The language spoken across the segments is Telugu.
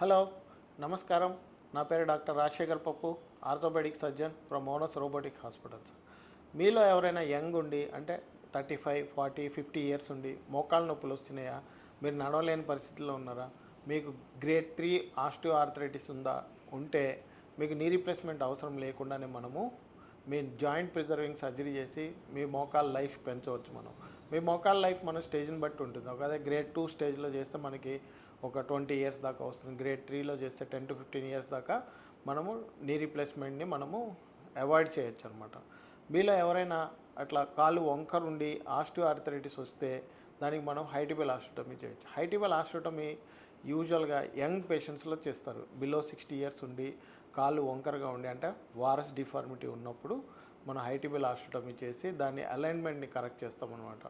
హలో, నమస్కారం. నా పేరు doctor Rajasekhar Pappu, orthopedic surgeon from మోనస్ రోబోటిక్ హాస్పిటల్స్. మీలో ఎవరైనా యంగ్ ఉండి అంటే 35, 40, 50 ఇయర్స్ ఉండి మోకాళ్ళ నొప్పులు వస్తున్నాయా? మీరు నడవలేని పరిస్థితిలో ఉన్నారా? మీకు గ్రేడ్ 3 ఆస్టియో ఆర్థరైటిస్ ఉంటే మీకు నీ రీప్లేస్మెంట్ అవసరం లేకుండానే మనము మీ జాయింట్ ప్రిజర్వింగ్ సర్జరీ చేసి మీ మోకాళ్ళ లైఫ్ పెంచవచ్చు. మీ మోకాళ్ళ లైఫ్ మన స్టేజ్ని బట్టి ఉంటుంది. ఒకదే గ్రేడ్ 2 స్టేజ్లో చేస్తే మనకి ఒక 20 ఇయర్స్ దాకా వస్తుంది. గ్రేడ్ 3లో చేస్తే 10 to 15 ఇయర్స్ దాకా మనము నీ రీప్లేస్మెంట్ని మనము అవాయిడ్ చేయొచ్చు అనమాట. మీలో ఎవరైనా అట్లా కాళ్ళు వంకర ఉండి ఆస్టియో ఆర్థరైటిస్ వస్తే దానికి మనం హైటిబెల్ ఆస్టియోటమీ చేయొచ్చు. హైటిబెల్ ఆస్టియోటమీ యూజువల్గా యంగ్ పేషెంట్స్లో చేస్తారు. బిలో 60 ఇయర్స్ ఉండి కాళ్ళు వంకరగా ఉండి అంటే వారస్ డిఫార్మిటీ ఉన్నప్పుడు మనం హైటిబెల్ ఆస్టియోటమీ చేసి దాన్ని అలైన్మెంట్ని కరెక్ట్ చేస్తాం అనమాట.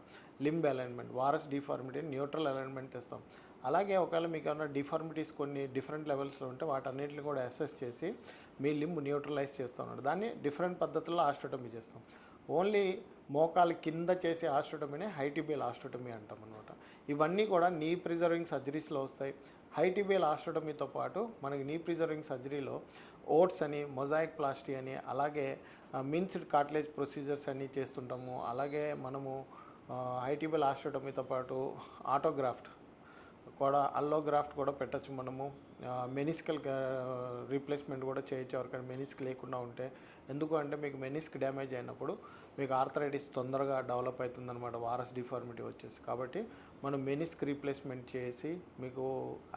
లింబ్ అలైన్మెంట్, వారస్ డిఫార్మిటీని న్యూట్రల్ అలైన్మెంట్ తెస్తాం. అలాగే ఒకవేళ మీకు ఏమైనా డిఫార్మిటీస్ కొన్ని డిఫరెంట్ లెవెల్స్లో ఉంటే వాటన్నిటిని కూడా అసెస్ చేసి మీ లింబ్ న్యూట్రలైజ్ చేస్తాం అన్నమాట. దాన్ని డిఫరెంట్ పద్ధతుల్లో ఆస్టియోటమీ చేస్తాం. ఓన్లీ మోకాలు కింద చేసే ఆస్టియోటమీనే హైటిబియల్ ఆస్టియోటమీ అంటాం అనమాట. ఇవన్నీ కూడా నీ ప్రిజర్వింగ్ సర్జరీస్లో వస్తాయి. హైటిబియల్ ఆస్టియోటమీతో పాటు మనకి నీ ప్రిజర్వింగ్ సర్జరీలో ఓట్స్ అని, మొజాయిక్ ప్లాస్టీ అని, అలాగే మిన్స్డ్ కార్టిలేజ్ ప్రొసీజర్స్ అన్నీ చేస్తుంటాము. అలాగే మనము హైటిబియల్ ఆస్టియోటమీతో పాటు ఆటోగ్రాఫ్ట్ కూడా, అల్లోగ్రాఫ్ట్ కూడా పెట్టచ్చు. మనము మెనిస్కల్ రీప్లేస్మెంట్ కూడా చేయొచ్చు ఎవరికైనా మెనిస్క్ లేకుండా ఉంటే. ఎందుకు అంటే మీకు మెనిస్క్ డ్యామేజ్ అయినప్పుడు మీకు ఆర్థరైటిస్ తొందరగా డెవలప్ అవుతుందన్నమాట, వారస్ డిఫార్మిటీ వచ్చేసి. కాబట్టి మనం మెనిస్క్ రీప్లేస్మెంట్ చేసి మీకు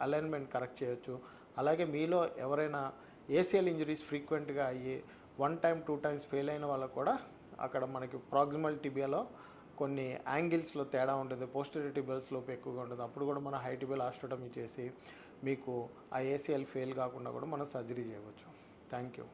అలైన్మెంట్ కరెక్ట్ చేయొచ్చు. అలాగే మీలో ఎవరైనా ఏసిఎల్ ఇంజరీస్ ఫ్రీక్వెంట్గా అయ్యి 1 time 2 times ఫెయిల్ అయిన వాళ్ళకు కూడా అక్కడ మనకి ప్రాక్సిమల్ టిబియాలో కొన్ని యాంగిల్స్లో తేడా ఉంటుంది, పోస్టీరియర్ టిబియల్ స్లోప్ ఎక్కువగా ఉంటుంది. అప్పుడు కూడా మన హైటిబియల్ ఆస్టియోటమీ చేసి మీకు ఆ ఏసిఎల్ ఫెయిల్ కాకుండా కూడా మనం సర్జరీ చేయవచ్చు. Thank you.